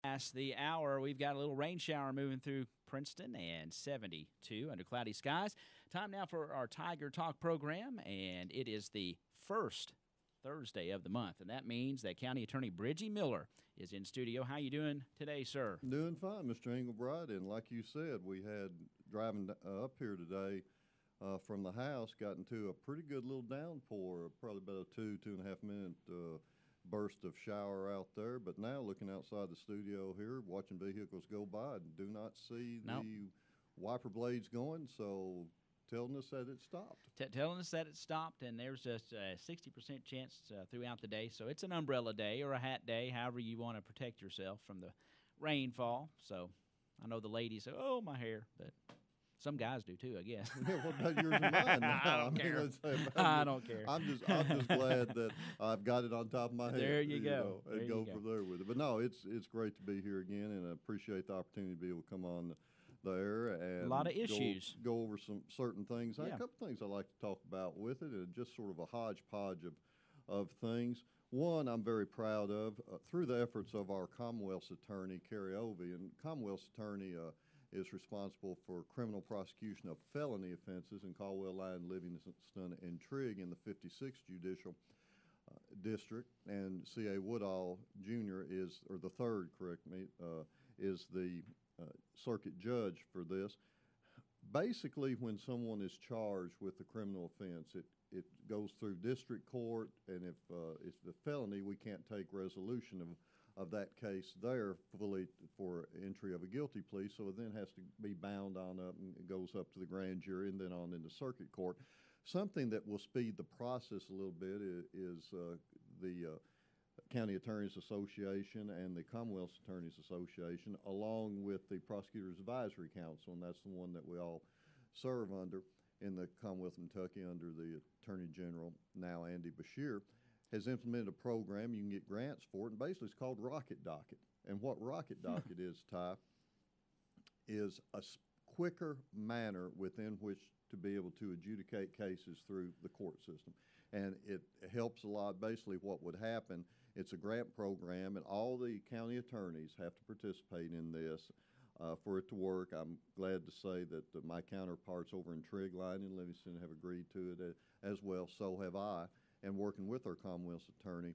Past the hour, we've got a little rain shower moving through Princeton and 72 under cloudy skies. Time now for our Tiger Talk program, and it is the first Thursday of the month, and that means that County Attorney Bridgie Miller is in studio. How you doing today, sir? Doing fine, Mr. Englebright, and like you said, we had driving up here today from the house, got into a pretty good little downpour, probably about a 2.5 minute burst of shower out there. But now looking outside the studio here, watching vehicles go by, do not see the wiper blades going, so telling us that it stopped. Telling us that it stopped, and there's just a 60% chance throughout the day. So it's an umbrella day or a hat day, however you want to protect yourself from the rainfall. So I know the ladies say, oh, my hair, but some guys do too, I guess. Yeah, what about yours and mine? I don't care. I don't care. I'm just glad that I've got it on top of my head. There you go. And go from there with it. But no, it's great to be here again, and I appreciate the opportunity to be able to come on there and a lot of issues. Go over some certain things. Yeah. A couple things I like to talk about with it, and just sort of a hodgepodge of things. One, I'm very proud of through the efforts of our Commonwealth's attorney, Carrie Ovey, and Commonwealth's attorney is responsible for criminal prosecution of felony offenses in Caldwell, Lyon, Livingston, and Trigg in the 56th Judicial District, and C.A. Woodall Jr. is, or the third, correct me, is the circuit judge for this. Basically, when someone is charged with a criminal offense, it goes through district court, and if it's a felony, we can't take resolution of that case there fully for entry of a guilty plea, so it then has to be bound on up, and it goes up to the grand jury and then on into circuit court. Something that will speed the process a little bit is the County Attorneys Association and the Commonwealth's Attorneys Association, along with the Prosecutors Advisory Council, and that's the one that we all serve under in the Commonwealth of Kentucky under the Attorney General, now Andy Beshear, has implemented a program. You can get grants for it, and basically it's called Rocket Docket. And what Rocket Docket is, Ty, is a quicker manner within which to be able to adjudicate cases through the court system. And it helps a lot. Basically what would happen, it's a grant program, and all the county attorneys have to participate in this for it to work. I'm glad to say that my counterparts over in Trigg, Lyon, and Livingston have agreed to it as well. So have I. And working with our Commonwealth's attorney,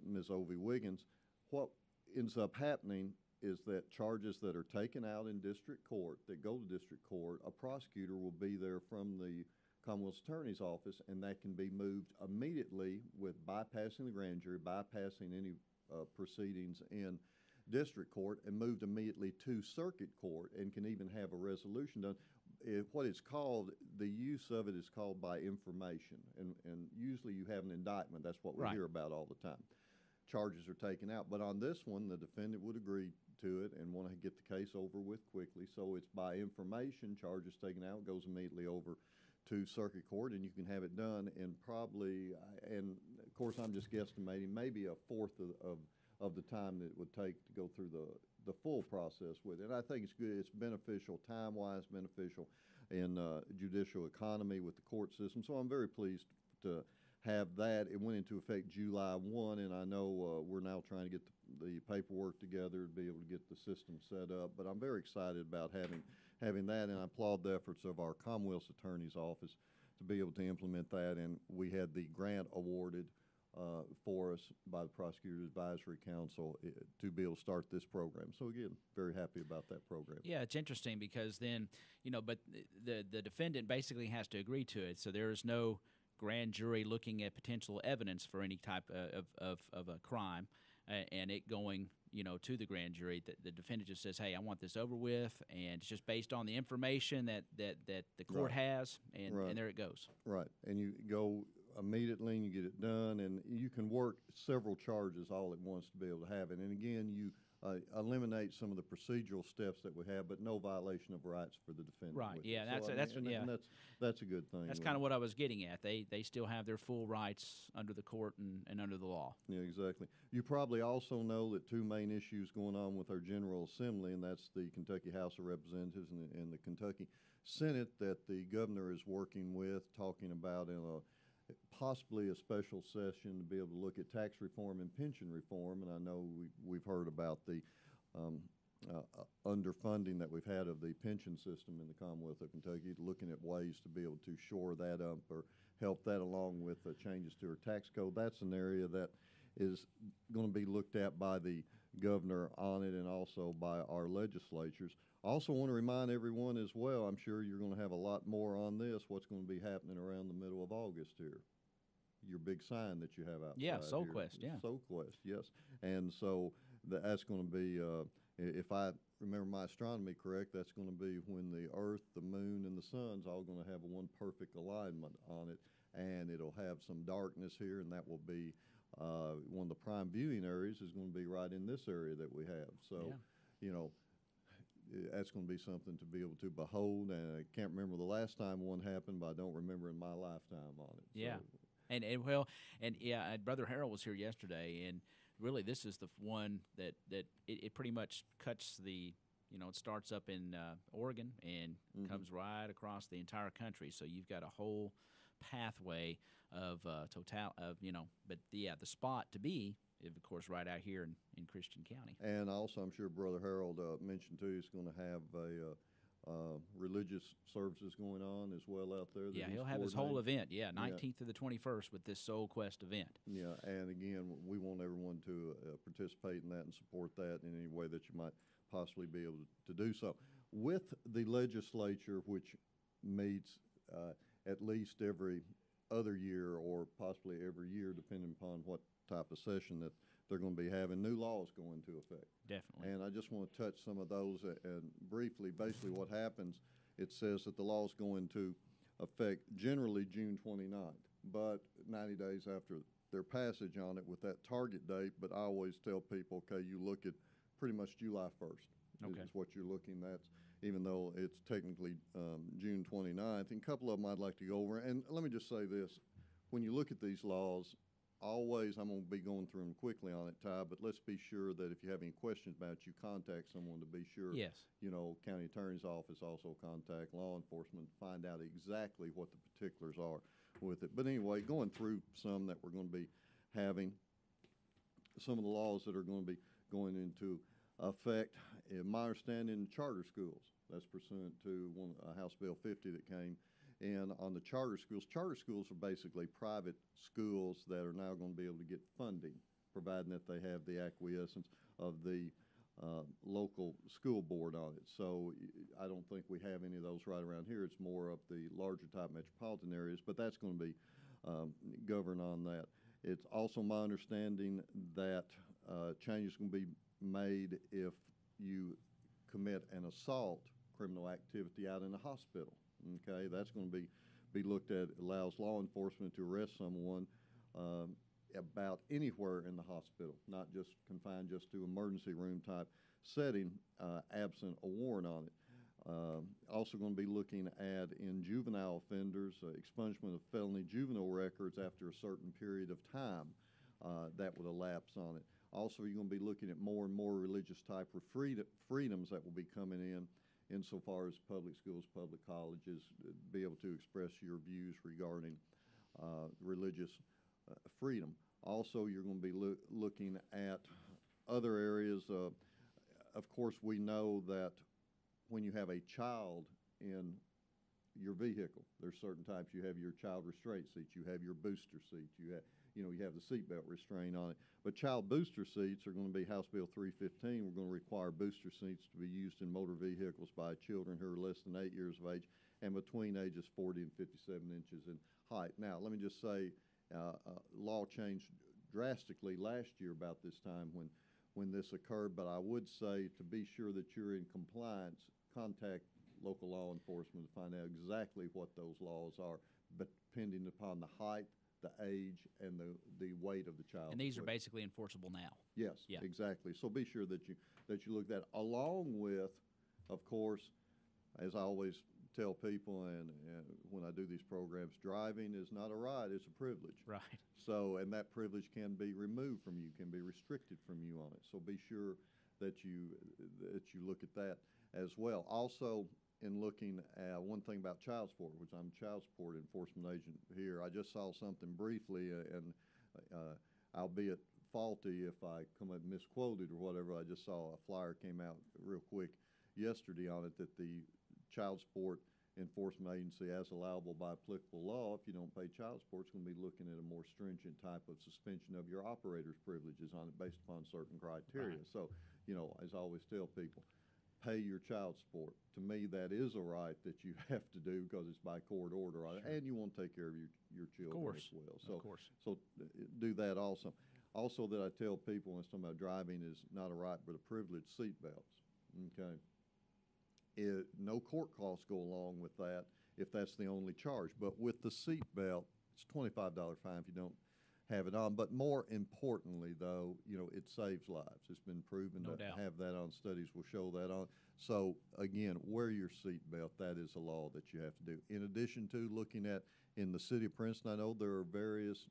Ms. Ovey Wiggins, what ends up happening is that charges that are taken out in district court, that go to district court, a prosecutor will be there from the Commonwealth's attorney's office, and that can be moved immediately with bypassing the grand jury, bypassing any proceedings in district court, and moved immediately to circuit court, and can even have a resolution done. What it's called, the use of it is called by information, and usually you have an indictment. That's what we hear about all the time. Charges are taken out, but on this one, the defendant would agree to it and want to get the case over with quickly, so it's by information, charges taken out, goes immediately over to circuit court, and you can have it done in probably, and of course I'm just guesstimating, maybe a fourth of the time that it would take to go through the full process with it. And I think it's good. It's beneficial, time-wise, beneficial in judicial economy with the court system. So I'm very pleased to have that. It went into effect July 1, and I know we're now trying to get the paperwork together to be able to get the system set up. But I'm very excited about having that, and I applaud the efforts of our Commonwealth's Attorney's Office to be able to implement that. And we had the grant awarded for us by the Prosecutors Advisory Council to be able to start this program. So again, very happy about that program. Yeah, it's interesting because then, but the defendant basically has to agree to it. So there is no grand jury looking at potential evidence for any type of a crime and it going, to the grand jury. The defendant just says, hey, I want this over with, and it's just based on the information that the court has, and there it goes. Right, and you go immediately and you get it done, and you can work several charges all at once to be able to have it. And again, you eliminate some of the procedural steps that we have, but no violation of rights for the defendant. Right. Yeah. That's a good thing. That's kind of what I was getting at. They still have their full rights under the court and under the law. Yeah, exactly. You probably also know that two main issues going on with our General Assembly, and that's the Kentucky House of Representatives and the Kentucky Senate that the governor is working with, talking about in possibly a special session to be able to look at tax reform and pension reform. And I know we've heard about the underfunding that we've had of the pension system in the Commonwealth of Kentucky, looking at ways to be able to shore that up or help that along with changes to our tax code. That's an area that is going to be looked at by the governor on it and also by our legislatures. I also want to remind everyone as well, I'm sure you're going to have a lot more on this, what's going to be happening around the middle of August here. Your big sign that you have outside. Yeah, Soul here. Quest, yeah. Soul Quest, yes. And so that's going to be, if I remember my astronomy correct, that's going to be when the Earth, the Moon, and the Sun's all going to have one perfect alignment on it, and it'll have some darkness here, and that will be one of the prime viewing areas is going to be right in this area that we have. So, you know, that's going to be something to be able to behold. And I can't remember the last time one happened, but I don't remember in my lifetime on it. Yeah. So, Brother Harold was here yesterday, and really this is the one that it pretty much cuts the, you know, it starts up in Oregon and comes right across the entire country. So you've got a whole pathway of the spot to be, of course, right out here in Christian County. And also, I'm sure Brother Harold mentioned too, he's going to have religious services going on as well out there. Yeah, he'll have his whole event. 19th to the 21st with this Soul Quest event. Yeah, and again, we want everyone to participate in that and support that in any way that you might possibly be able to do so. With the legislature, which meets at least every other year or possibly every year, depending upon what type of session that they're going to be having, new laws go into effect. Definitely. And I just want to touch some of those and briefly, basically what happens, it says that the laws go into effect generally June 29th, but 90 days after their passage on it with that target date. But I always tell people, okay, you look at pretty much July 1st is what you're looking at, even though it's technically June 29th. And a couple of them I'd like to go over. And let me just say this. When you look at these laws, always, I'm going to be going through them quickly on it, Ty, but let's be sure that if you have any questions about it, you contact someone to be sure. Yes. You know, county attorney's office, also contact law enforcement to find out exactly what the particulars are with it. But anyway, going through some that we're going to be having, some of the laws that are going to be going into effect, in my understanding, charter schools. That's pursuant to House Bill 50 that came in on the charter schools. Charter schools are basically private schools that are now going to be able to get funding, providing that they have the acquiescence of the local school board on it. So I don't think we have any of those right around here. It's more of the larger type metropolitan areas, but that's going to be governed on that. It's also my understanding that changes can be made if you commit an assault criminal activity out in a hospital. Okay, that's going to be looked at. It allows law enforcement to arrest someone about anywhere in the hospital, not just confined just to emergency room type setting, absent a warrant on it. Also going to be looking at in juvenile offenders, expungement of felony juvenile records after a certain period of time that would elapse on it. Also, you're going to be looking at more and more religious type of freedoms that will be coming in insofar as public schools, public colleges, be able to express your views regarding religious freedom. Also, you're going to be looking at other areas. Of course, we know that when you have a child in your vehicle, there's certain types. You have your child restraint seats, you have your booster seats, you have the seatbelt restraint on it. But child booster seats are going to be House Bill 315. We're going to require booster seats to be used in motor vehicles by children who are less than 8 years of age and between ages 40 and 57 inches in height. Now, let me just say, law changed drastically last year about this time when this occurred, but I would say to be sure that you're in compliance, contact local law enforcement to find out exactly what those laws are, but depending upon the height, the age, and the weight of the child. And these are basically enforceable now. Yes, yeah. Exactly. So be sure that you look at that, along with, of course, as I always tell people, and when I do these programs, driving is not a right; it's a privilege. Right. So, and that privilege can be removed from you, can be restricted from you on it. So be sure that you look at that as well. Also, in looking at one thing about child support, which I'm a child support enforcement agent here. I just saw something briefly, and albeit faulty if I come up misquoted or whatever. I just saw a flyer came out real quick yesterday on it that the child support enforcement agency, as allowable by applicable law, if you don't pay child support, is going to be looking at a more stringent type of suspension of your operator's privileges on it based upon certain criteria. Right. So, as I always tell people, pay your child support. To me, that is a right that you have to do because it's by court order, Sure. and you want to take care of your children as well. So, of course. So do that also. Also, that I tell people when it's talking about driving is not a right but a privilege. Seatbelts. Okay. No court costs go along with that if that's the only charge. But with the seatbelt, it's a $25 fine if you don't have it on. But more importantly, though, it saves lives. It's been proven No to doubt. have that on. Studies will show that on. So, again, wear your seatbelt. That is a law that you have to do. In addition to looking at, in the city of Princeton, I know there are various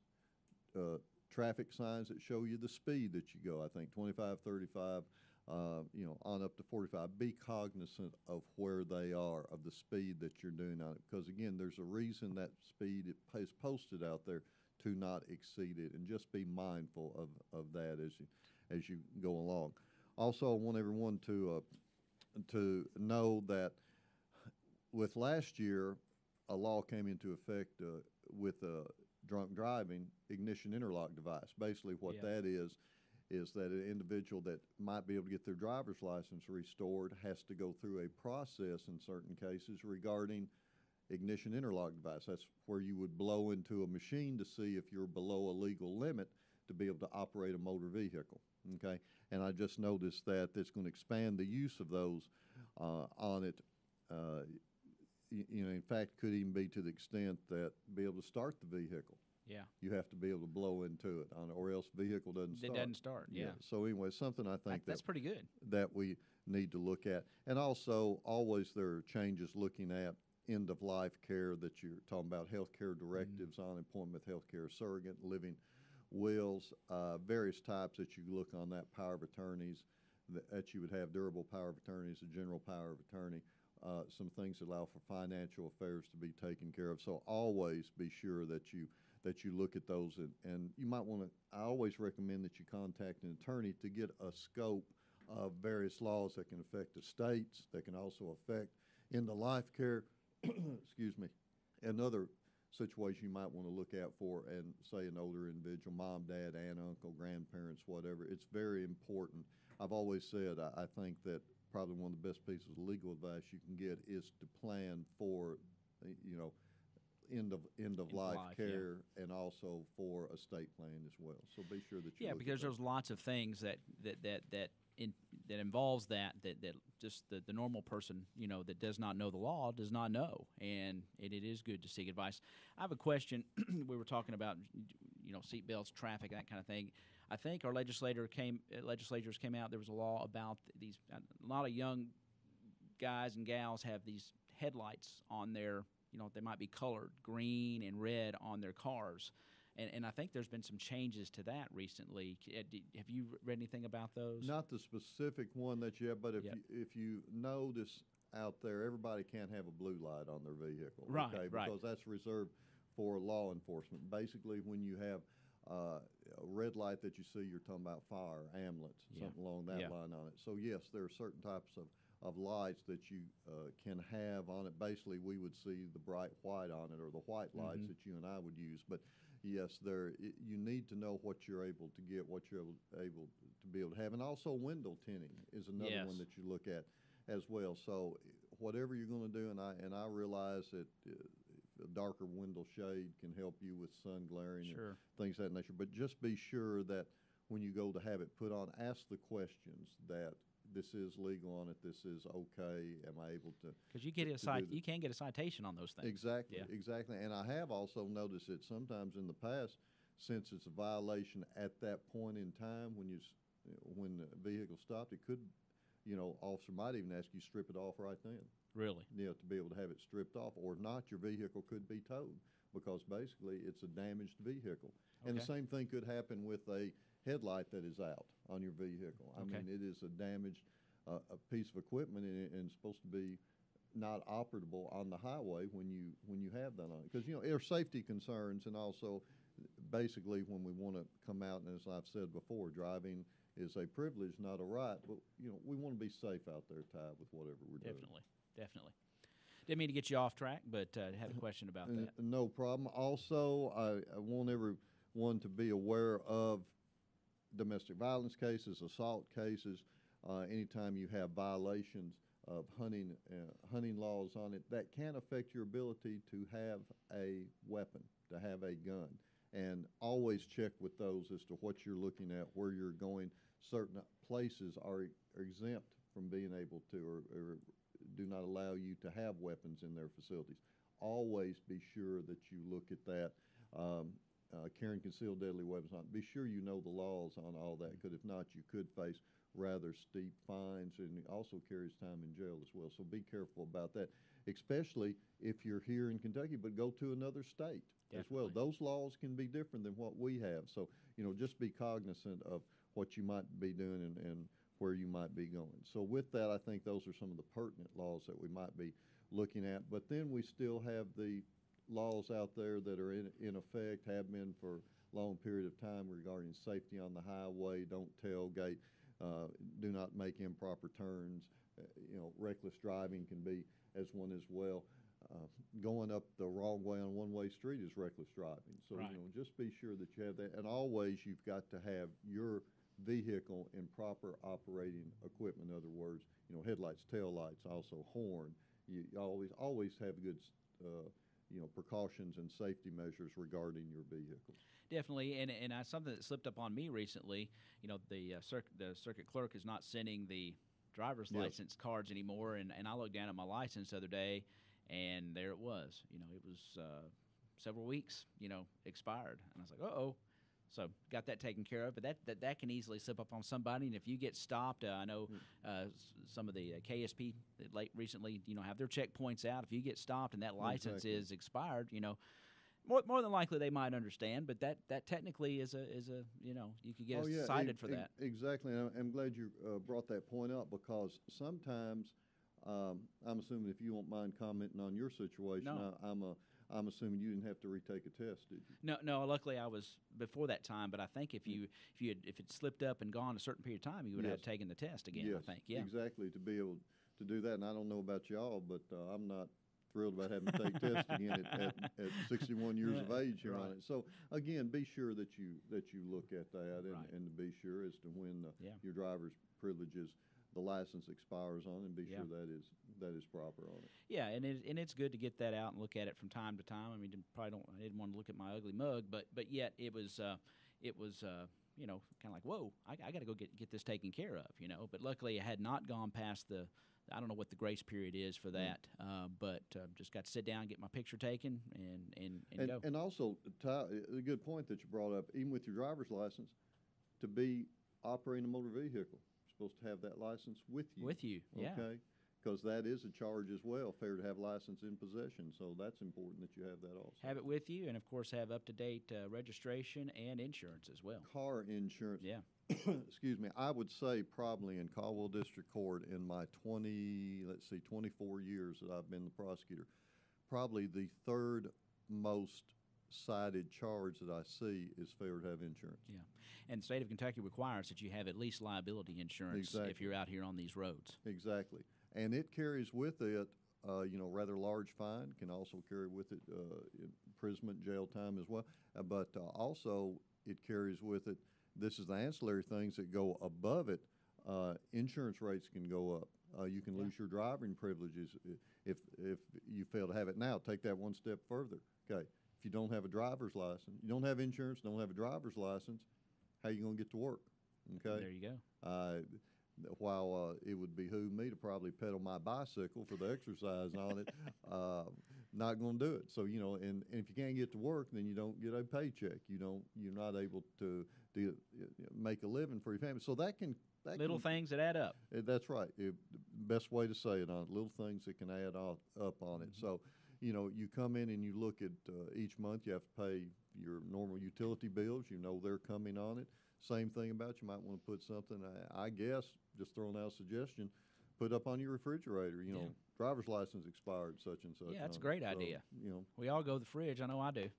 traffic signs that show you the speed that you go. I think 25, 35, on up to 45. Be cognizant of where they are, of the speed that you're doing on it. Because, again, there's a reason that speed is posted out there to not exceed it. And just be mindful of that as you go along. Also, I want everyone to know that with last year, a law came into effect with drunk driving ignition interlock device. Basically, what that is that an individual that might be able to get their driver's license restored has to go through a process in certain cases regarding ignition interlock device. That's where you would blow into a machine to see if you're below a legal limit to be able to operate a motor vehicle. Okay, and I just noticed that it's going to expand the use of those on it. In fact, could even be to the extent that be able to start the vehicle. Yeah. You have to be able to blow into it, or else the vehicle doesn't start. It doesn't start. Yeah. So anyway, something I think that's pretty good. that we need to look at, and also always there are changes looking at end of life care that you're talking about, health care directives on appointment health care surrogate, living wills, various types that you look on that, power of attorneys that you would have, durable power of attorneys, a general power of attorney, some things that allow for financial affairs to be taken care of. So always be sure that you look at those, and you might want to, I always recommend that you contact an attorney to get a scope of various laws that can affect estates, that can also affect end-of-life care, excuse me, and other situations you might want to look out for, and say an older individual, mom, dad, aunt, uncle, grandparents, whatever. It's very important. I've always said I think that probably one of the best pieces of legal advice you can get is to plan for, end of life care, and also for estate plan as well. So be sure that you look because at there's lots of things that involves that just the normal person that does not know the law does not know, and it is good to seek advice. I have a question. We were talking about seatbelts, traffic, that kind of thing. I think our legislators came out. There was a law about these. A lot of young guys and gals have these headlights on their. They might be colored green and red on their cars. And I think there's been some changes to that recently. Have you read anything about those? Not the specific one that you have, but if you notice out there, everybody can't have a blue light on their vehicle. Right, okay? right. Because that's reserved for law enforcement. Basically, when you have a red light that you see, you're talking about fire, ambulance, something along that line on it. So, yes, there are certain types of lights that you can have on it. Basically, we would see the bright white on it, or the white lights that you and I would use. But yes, you need to know what you're able to get, what you're able to be able to have, and also window tinting is another one that you look at as well. So whatever you're going to do, and I realize that a darker window shade can help you with sun glaring and things of that nature. But just be sure that when you go to have it put on, ask the questions that. This is legal on it. This is okay. Am I able to? Because you can get a citation on those things. Exactly, exactly. And I have also noticed that sometimes in the past, since it's a violation at that point in time when the vehicle stopped, it could, officer might even ask you strip it off right then. Really? To be able to have it stripped off, or if not, your vehicle could be towed because basically it's a damaged vehicle. And the same thing could happen with a headlight that is out on your vehicle. I mean, it is a damaged a piece of equipment, and it's supposed to be not operable on the highway when you have that on it. Because there are safety concerns, and also basically when we want to come out, and as I've said before, driving is a privilege, not a right. But we want to be safe out there, Ty, with whatever we're doing. Definitely. Didn't mean to get you off track, but had a question about that. No problem. Also, I want everyone to be aware of domestic violence cases, assault cases. Anytime you have violations of hunting laws on it, that can affect your ability to have a weapon, to have a gun. And always check with those as to what you're looking at, where you're going. Certain places are exempt from being able to, or do not allow you to have weapons in their facilities. Always be sure that you look at that. Carrying concealed deadly weapons on. Be sure you know the laws on all that, because if not, you could face rather steep fines, and it also carries time in jail as well. So be careful about that, especially if you're here in Kentucky, but go to another state as well. Those laws can be different than what we have. So, just be cognizant of what you might be doing and where you might be going. So with that, I think those are some of the pertinent laws that we might be looking at. But then we still have the laws out there that are in effect, have been for a long period of time, regarding safety on the highway. Don't tailgate, do not make improper turns. Reckless driving can be as one as well. Going up the wrong way on one-way street is reckless driving. So, right. Just be sure that you have that. And always you've got to have your vehicle in proper operating equipment. In other words, headlights, taillights, also horn. You always have good precautions and safety measures regarding your vehicles. Definitely, and something that slipped up on me recently. The circuit clerk is not sending the driver's license cards anymore, and I looked down at my license the other day, and there it was. It was several weeks, expired, and I was like, uh-oh. So got that taken care of, but that can easily slip up on somebody. And if you get stopped, I know some of the KSP recently, have their checkpoints out. If you get stopped and that license is expired, more than likely they might understand. But that technically is a you could get cited for that. Exactly. And I'm glad you brought that point up, because sometimes I'm assuming, if you won't mind commenting on your situation, no. I'm assuming you didn't have to retake a test, did you? No. Luckily, I was before that time. But I think if it slipped up and gone a certain period of time, you would have taken the test again. Yes, I think. Yeah. Exactly, to be able to do that. And I don't know about y'all, but I'm not thrilled about having to take tests again at 61 years of age here on it. So again, be sure that you look at that, and to be sure as to when your driver's privileges, the license expires on, and be sure that is proper on it. Yeah, and it's good to get that out and look at it from time to time. I mean, I didn't want to look at my ugly mug, but yet it was kind of like, whoa, I got to go get this taken care of, But luckily, I had not gone past I don't know what the grace period is for that, but just got to sit down, get my picture taken, and go. And also, Ty, a good point that you brought up, even with your driver's license, to be operating a motor vehicle, you're supposed to have that license with you. With you, yeah. Okay? Because that is a charge as well, fair to have license in possession. So that's important that you have that also. Have it with you, and of course have up-to-date registration and insurance as well. Car insurance. Yeah. Excuse me. I would say probably in Caldwell District Court in my 24 years that I've been the prosecutor, probably the third most cited charge that I see is failure to have insurance. Yeah. And the state of Kentucky requires that you have at least liability insurance if you're out here on these roads. Exactly. And it carries with it, rather large fine, can also carry with it imprisonment, jail time as well. But also it carries with it, this is the ancillary things that go above it, insurance rates can go up. You can lose your driving privileges if you fail to have it. Now, take that one step further. Okay, if you don't have a driver's license, you don't have insurance, don't have a driver's license, how are you going to get to work? Okay, there you go. While it would behoove me to probably pedal my bicycle for the exercise on it, not going to do it. So, and if you can't get to work, then you don't get a paycheck. You're not able to make a living for your family. So that can things that add up. That's right. Best way to say it on it. Little things that can add up on it. So, you come in and you look at each month. You have to pay your normal utility bills. They're coming on it. Same thing about you might want to put something, I guess, just throwing out a suggestion, put up on your refrigerator, you know, Yeah. driver's license expired, such and such. Yeah, that's a great idea. You know, We all go to the fridge. I know I do.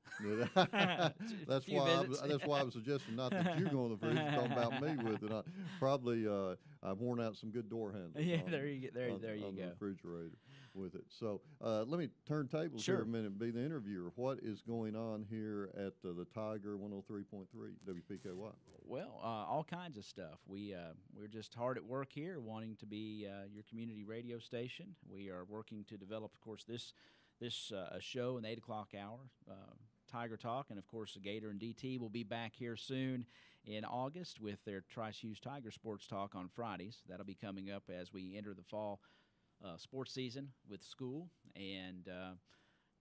that's Few why visits. that's why I was suggesting not that you go in the fridge, talking about me with it. I've worn out some good door handles. Yeah, on, there you go. There you on the go. refrigerator with it. So let me turn tables Sure. here a minute and be the interviewer. What is going on here at the Tiger 103.3 WPKY? Well, all kinds of stuff. We're just hard at work here, wanting to be your community radio station. We are working to develop, of course, this show in the 8 o'clock hour, Tiger Talk, and of course, the Gator and DT will be back here soon in August with their Tri-Hughes Tiger Sports Talk on Fridays. That'll be coming up as we enter the fall sports season with school, and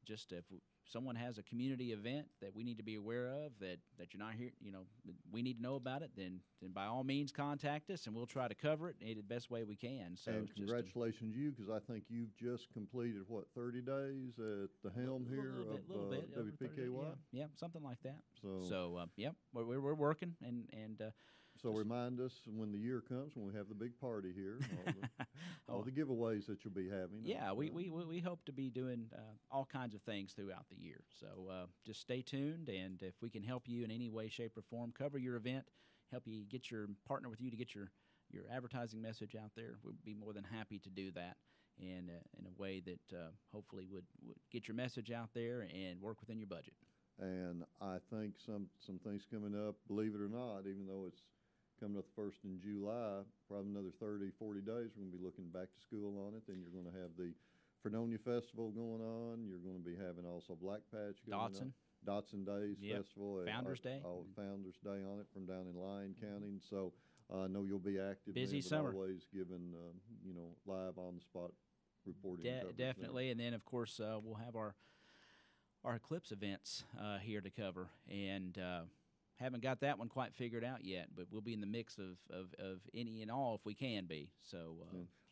just if someone has a community event that we need to be aware of that you're not here, you know, we need to know about it, then by all means contact us and we'll try to cover it in the best way we can. So and congratulations you, because I think you've just completed 30 days at the helm here of WPKY. Yeah, something like that. So yeah, we're working and so remind us when the year comes, when we have the big party here, all the giveaways that you'll be having. Yeah, we hope to be doing all kinds of things throughout the year. So just stay tuned, and if we can help you in any way, shape, or form, cover your event, help you partner with you to get your advertising message out there, we'd be more than happy to do that. And in a way that hopefully would get your message out there and work within your budget. And I think some things coming up, believe it or not, even though it's coming up the 1st in July, probably another 30, 40 days, we're going to be looking back to school on it. Then you're going to have the Fredonia Festival going on. You're going to be having also Black Patch going on. Dotson Days Festival. Founders Day. Founders Day on it from down in Lyon County. And so I know you'll be active. Busy summer. Always giving, live on the spot reporting. Definitely. And then, of course, we'll have our Eclipse events here to cover. And haven't got that one quite figured out yet, but we'll be in the mix of any and all if we can be. So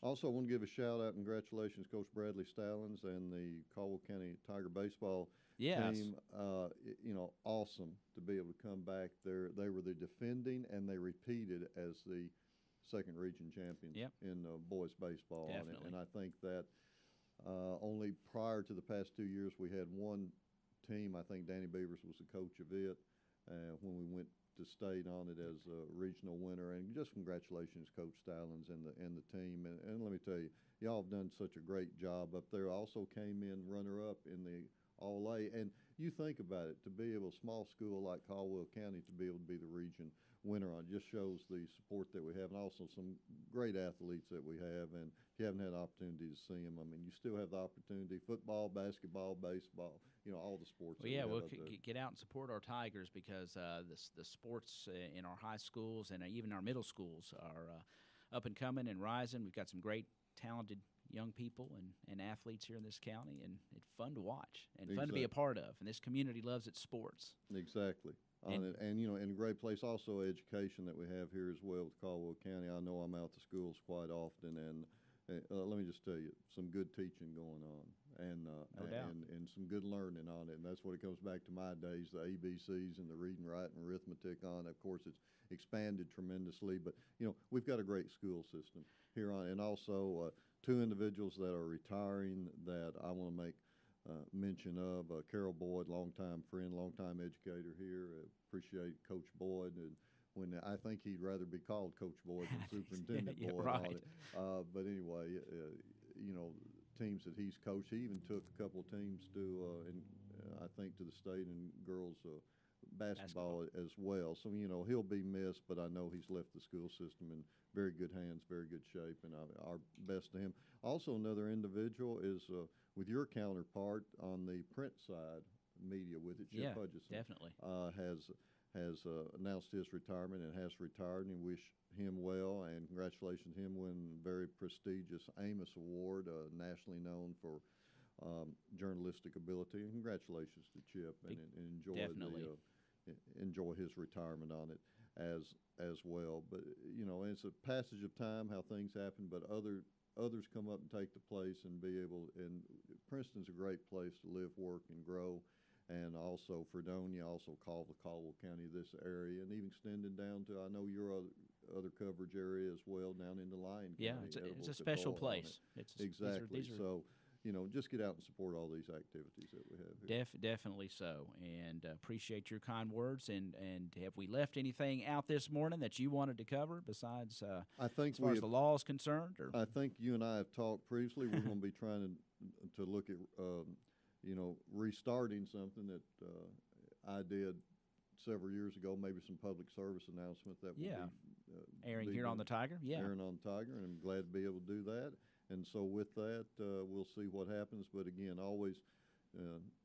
also, I want to give a shout out, congratulations, Coach Bradley Stallings and the Caldwell County Tiger baseball team. Awesome to be able to come back there. They were the defending, and they repeated as the second region champions in boys baseball. Definitely. And I think that only prior to the past 2 years, we had one team. I think Danny Beavers was the coach of it. When we went to state on it as a regional winner, and just congratulations, Coach Stallings and the team. And let me tell you, y'all have done such a great job up there. Also came in runner-up in the All-A, and you think about it, to be able, a small school like Caldwell County, to be able to be the region winner on it just shows the support that we have, and also some great athletes that we have. And if you haven't had an opportunity to see them, I mean, you still have the opportunity: football, basketball, baseball, all the sports. Well, we'll get out and support our Tigers, because the sports in our high schools and even our middle schools are up and coming and rising. We've got some great, talented young people and athletes here in this county, and it's fun to watch and fun to be a part of. And this community loves its sports. Exactly. And a great place also, education that we have here as well with Caldwell County. I know I'm out to schools quite often, and let me just tell you, some good teaching going on, and some good learning on it. And that's what it comes back to my days, the ABCs and the reading, writing, arithmetic on. Of course, it's expanded tremendously, but we've got a great school system here on, and also two individuals that are retiring that I want to make mention of. Carol Boyd, longtime friend, longtime educator here. Appreciate Coach Boyd, and when I think he'd rather be called Coach Boyd than Superintendent Boyd right. on it. But anyway, teams that he's coached. He even took a couple of teams to, I think, to the state in girls basketball as well. So he'll be missed, but I know he's left the school system in very good hands, very good shape, and our best to him. Also, another individual is with your counterpart on the print side, media with it, Chip Hutchison. Definitely. Has announced his retirement and has retired, and wish him well, and congratulations to him winning a very prestigious Amos Award, nationally known for journalistic ability. And congratulations to Chip, and enjoy his retirement on it as well. But it's a passage of time, how things happen, but others come up and take the place and be able. And Princeton's a great place to live, work, and grow. And also Fredonia, also Caldwell County, this area, and even extending down to, I know your other coverage area as well down into Lyon Yeah, County. it's a special place. Exactly. These are So, just get out and support all these activities that we have here. definitely so, and appreciate your kind words. And have we left anything out this morning that you wanted to cover besides I think as far as the law is concerned? Or? I think you and I have talked previously. We're going to be trying to look at restarting something that I did several years ago, maybe some public service announcement that would be airing here on the Tiger. Yeah, airing on the Tiger, and I'm glad to be able to do that. And so with that, we'll see what happens. But again, always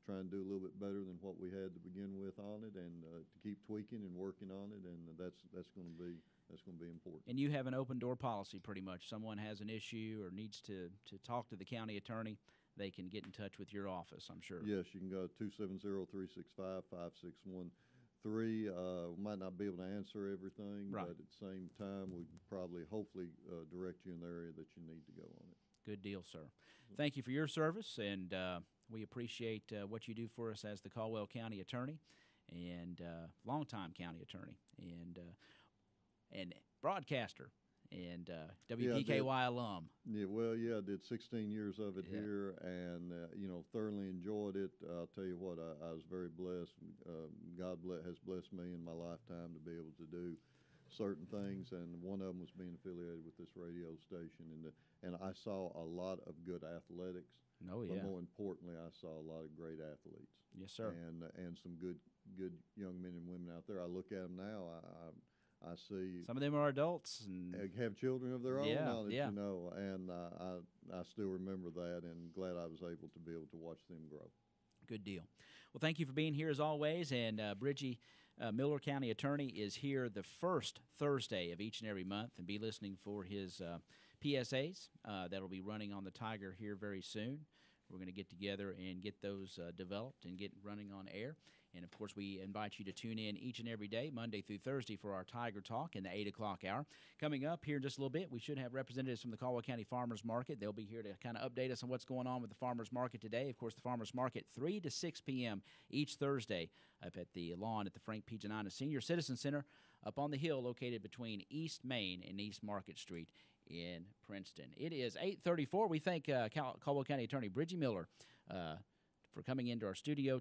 try and do a little bit better than what we had to begin with on it, and to keep tweaking and working on it. And that's going to be important. And you have an open door policy, pretty much. Someone has an issue or needs to talk to the county attorney, they can get in touch with your office, I'm sure. Yes, you can go to 270-365-5613. We might not be able to answer everything, right. but at the same time, we can hopefully direct you in the area that you need to go on it. Good deal, sir. Thank you for your service, and we appreciate what you do for us as the Caldwell County Attorney and longtime county attorney and broadcaster and WPKY alum. Yeah, well, I did 16 years of it here, and thoroughly enjoyed it. I'll tell you what, I was very blessed. God has blessed me in my lifetime to be able to do certain things, and one of them was being affiliated with this radio station, and I saw a lot of good athletics. Oh yeah. But more importantly, I saw a lot of great athletes. Yes, sir. And some good young men and women out there. I look at them now. I see some of them are adults and have children of their own. Yeah. And I still remember that, and glad I was able to be able to watch them grow. Good deal. Well, thank you for being here as always. And Bridgie Miller, County Attorney, is here the first Thursday of each and every month, and be listening for his PSAs that'll be running on the Tiger here very soon. We're going to get together and get those developed and get running on air. And, of course, we invite you to tune in each and every day, Monday through Thursday, for our Tiger Talk in the 8 o'clock hour. Coming up here in just a little bit, we should have representatives from the Caldwell County Farmers Market. They'll be here to kind of update us on what's going on with the Farmers Market today. Of course, the Farmers Market, 3 to 6 p.m. each Thursday up at the lawn at the Frank P. Janina Senior Citizen Center up on the hill located between East Main and East Market Street in Princeton. It is 8:34. We thank Caldwell County Attorney Bridgie Miller for coming into our studio.